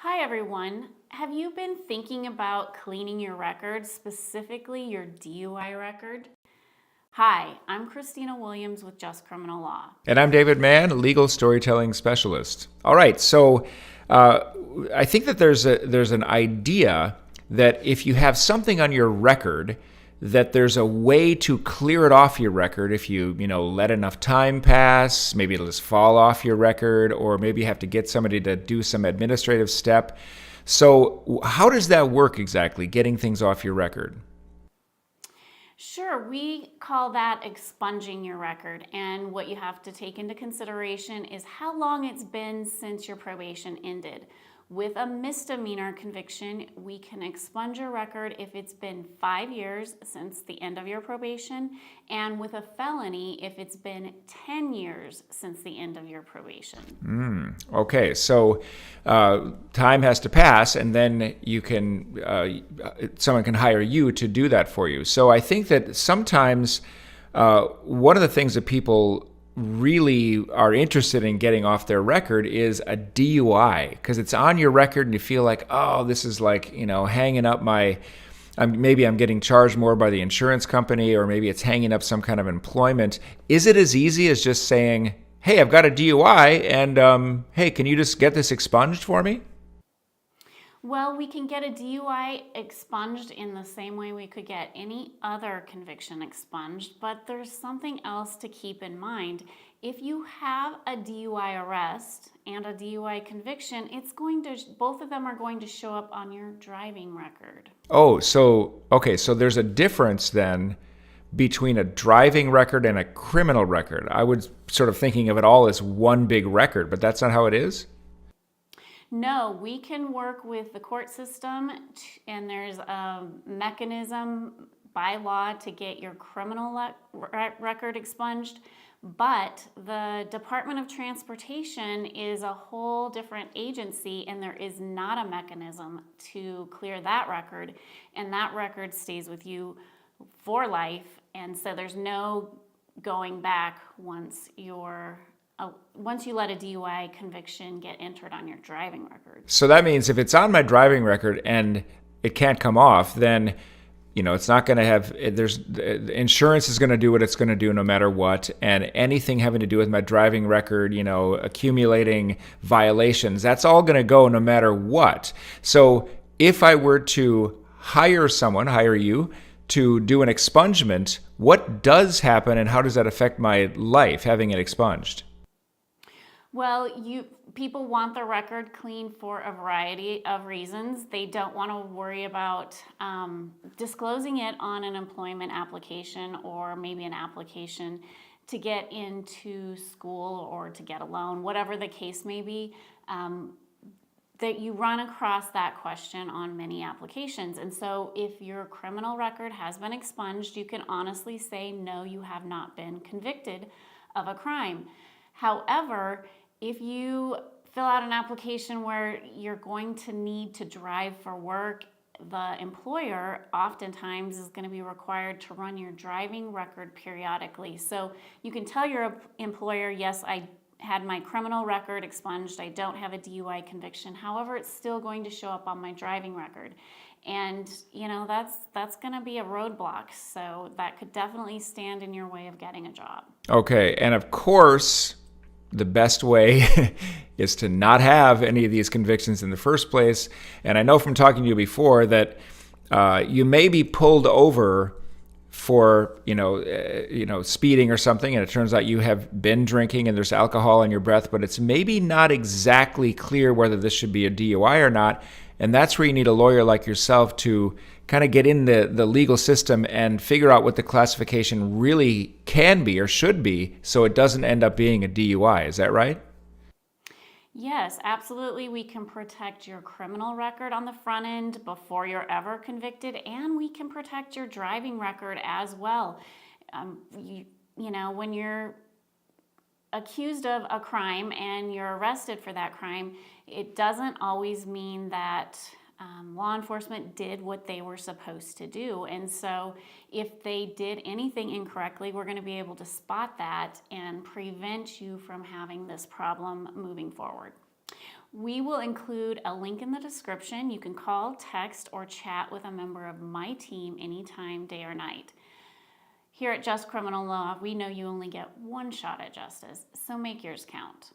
Hi everyone. Have you been thinking about cleaning your record, specifically your DUI record? Hi, I'm Christina Williams with Just Criminal Law. And I'm David Mann, legal storytelling specialist. All right, so uh, I think that there's an idea that if you have something on your record, that there's a way to clear it off your record if you let enough time pass. Maybe it'll just fall off your record, or maybe you have to get somebody to do some administrative step. So how does that work exactly, getting things off your record? Sure, we call that expunging your record. And what you have to take into consideration is how long it's been since your probation ended. With a misdemeanor conviction, we can expunge your record if it's been 5 years since the end of your probation, and with a felony if it's been 10 years since the end of your probation. Okay, so time has to pass, and then you can someone can hire you to do that for you. So I think that sometimes one of the things that people really are interested in getting off their record is a DUI, because it's on your record and you feel like, oh, this is like, hanging up my, maybe I'm getting charged more by the insurance company, or maybe it's hanging up some kind of employment. Is it as easy as just saying, hey, I've got a DUI, and hey, can you just get this expunged for me? Well, we can get a DUI expunged in the same way we could get any other conviction expunged, but there's something else to keep in mind. If you have a DUI arrest and a DUI conviction, both of them are going to show up on your driving record. Oh, okay, so there's a difference then between a driving record and a criminal record. I was sort of thinking of it all as one big record, but that's not how it is? No, we can work with the court system, and there's a mechanism by law to get your criminal record expunged. But the Department of Transportation is a whole different agency, and there is not a mechanism to clear that record, and that record stays with you for life. And so there's no going back once you let a DUI conviction get entered on your driving record. So that means if it's on my driving record and it can't come off, then it's not going to have, insurance is going to do what it's going to do no matter what, and anything having to do with my driving record, accumulating violations, that's all going to go no matter what. So if I were to hire you to do an expungement, what does happen and how does that affect my life, having it expunged? Well, people want the record clean for a variety of reasons. They don't want to worry about disclosing it on an employment application, or maybe an application to get into school or to get a loan, whatever the case may be. That you run across that question on many applications. And so if your criminal record has been expunged, you can honestly say, no, you have not been convicted of a crime. However, if you fill out an application where you're going to need to drive for work, the employer oftentimes is going to be required to run your driving record periodically. So you can tell your employer, yes, I had my criminal record expunged, I don't have a DUI conviction. However, it's still going to show up on my driving record. And that's going to be a roadblock. So that could definitely stand in your way of getting a job. Okay, and of course, the best way is to not have any of these convictions in the first place. And I know from talking to you before that you may be pulled over for speeding or something, and it turns out you have been drinking and there's alcohol in your breath, but it's maybe not exactly clear whether this should be a DUI or not. And that's where you need a lawyer like yourself to kind of get in the legal system and figure out what the classification really can be or should be, so it doesn't end up being a DUI. Is that right? Yes, absolutely. We can protect your criminal record on the front end before you're ever convicted, and we can protect your driving record as well. When you're accused of a crime and you're arrested for that crime, it doesn't always mean that law enforcement did what they were supposed to do. And so if they did anything incorrectly, we're going to be able to spot that and prevent you from having this problem moving forward. We will include a link in the description. You can call, text, or chat with a member of my team anytime, day or night. Here at Just Criminal Law, we know you only get one shot at justice, so make yours count.